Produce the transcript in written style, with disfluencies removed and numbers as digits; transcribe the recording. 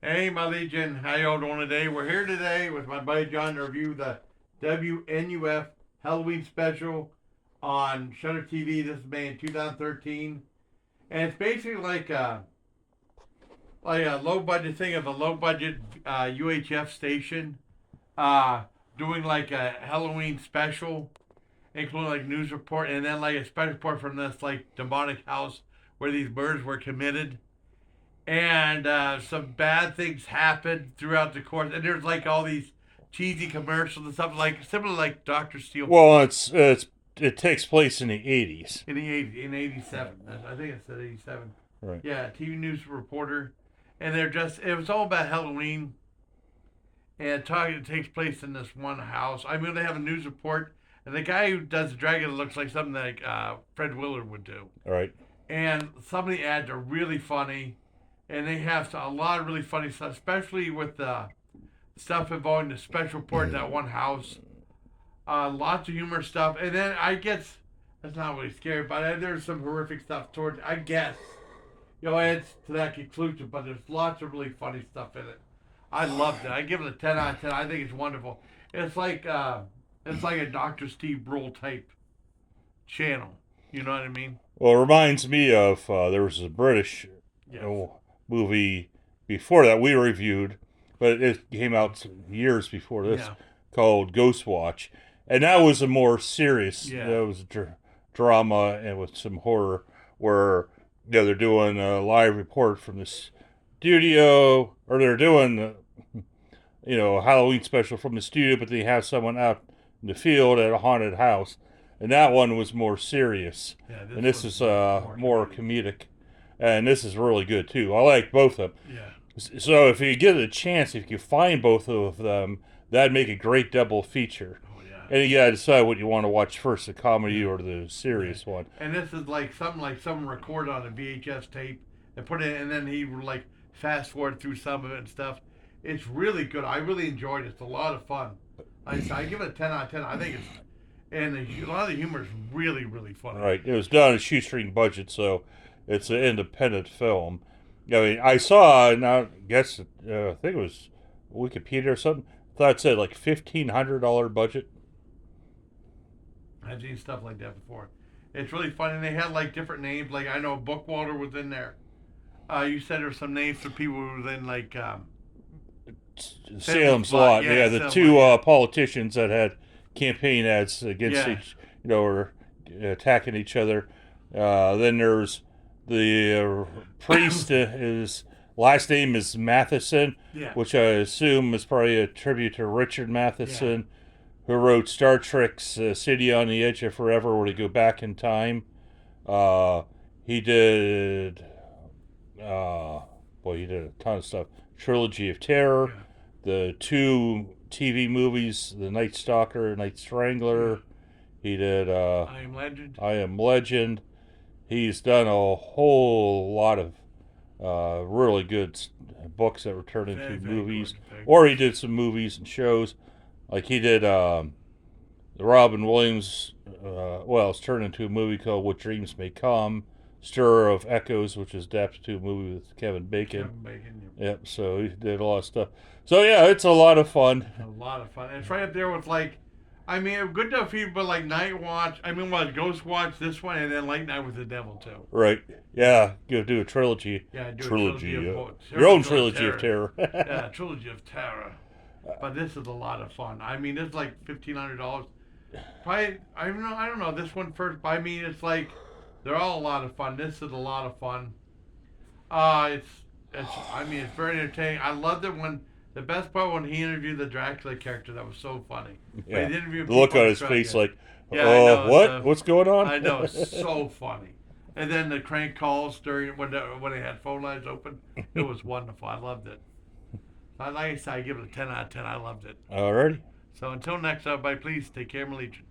Hey, my Legion, how y'all doing today? We're here today with my buddy John to review the WNUF Halloween special on Shutter TV. This is made in 2013, and it's basically like a low budget thing of a low budget UHF station uh, doing like a Halloween special, including like news report, and then like a special report from this like demonic house where these murders were committed and some bad things happened throughout the course. And there's like all these cheesy commercials and stuff like similar like Doctor Steel Well, it takes place in the 80s. in the 80s, in '87. I think it said '87. Right. Yeah, TV news reporter, and it was all about Halloween. And it takes place in this one house. I mean, they have a news report, and the guy who does the dragon looks like something like Fred Willard would do. All right. And some of the ads are really funny, and they have a lot of really funny stuff, especially with the stuff involving the special report in that one house. Lots of humor stuff, and then I guess that's not really scary, but there's some horrific stuff towards. I guess it's to that conclusion, but there's lots of really funny stuff in it. I loved it. I give it a 10 out of 10. I think it's wonderful. It's like a Dr. Steve Brule type channel. You know what I mean? Well, it reminds me of there was a British movie before that we reviewed, but it came out years before this, called Ghost Watch. And that was a more serious, that was a drama and with some horror where they're doing a live report from the studio, or they're doing a Halloween special from the studio, but they have someone out in the field at a haunted house. And that one was more serious. And this is more comedic. And this is really good, too. I like both of them. Yeah. So if you get a chance, if you find both of them, that'd make a great double feature. Oh, yeah. And you got to decide what you want to watch first, the comedy or the serious one. And this is like something like someone recorded on a VHS tape and put it in, and then he would like fast forward through some of it and stuff. It's really good. I really enjoyed it. It's a lot of fun. I give it a 10 out of 10. I think it's, and a lot of the humor is really, really funny. Right. It was done on a shoestring budget, so it's an independent film. I mean, I saw, and I guess, I think it was Wikipedia or something. I thought it said like $1,500 budget. I've seen stuff like that before. It's really funny. And they had like different names. Like I know Bookwalter was in there. You said there were some names for people who were in like Salem's Lot. Yeah, the two politicians that had campaign ads against each, or attacking each other. Then there's the priest. His last name is Matheson, which I assume is probably a tribute to Richard Matheson, who wrote Star Trek's City on the Edge of Forever, where they go back in time. He did, he did a ton of stuff. Trilogy of Terror, the two TV movies, The Night Stalker, Night Strangler. He did I Am Legend. I Am Legend. He's done a whole lot of really good books that were turned into movies. Or he did some movies and shows. Like he did the Robin Williams, it's turned into a movie called What Dreams May Come. Stir of Echoes, which is adapted to a movie with Kevin Bacon. Yep, so he did a lot of stuff. So yeah, it's a lot of fun. A lot of fun. And it's right up there with good enough for people like Night Watch. Ghost Watch, this one, and then Late Night with the Devil too. Right. Yeah, go do a trilogy. Yeah, do trilogy. A trilogy of your own trilogy of terror. Yeah, trilogy of terror. But this is a lot of fun. This is like $1,500. Probably, I don't know this one first, but it's like they're all a lot of fun. This is a lot of fun. It's very entertaining. I loved it when the best part when he interviewed the Dracula character. That was so funny. Yeah. The look on his face, like, what? What's going on? I know, it's so funny. And then the crank calls during when they had phone lines open. It was wonderful. I loved it. Like I said, I give it a 10 out of 10. I loved it. Alrighty. So until next time, everybody, please take care, my Legion.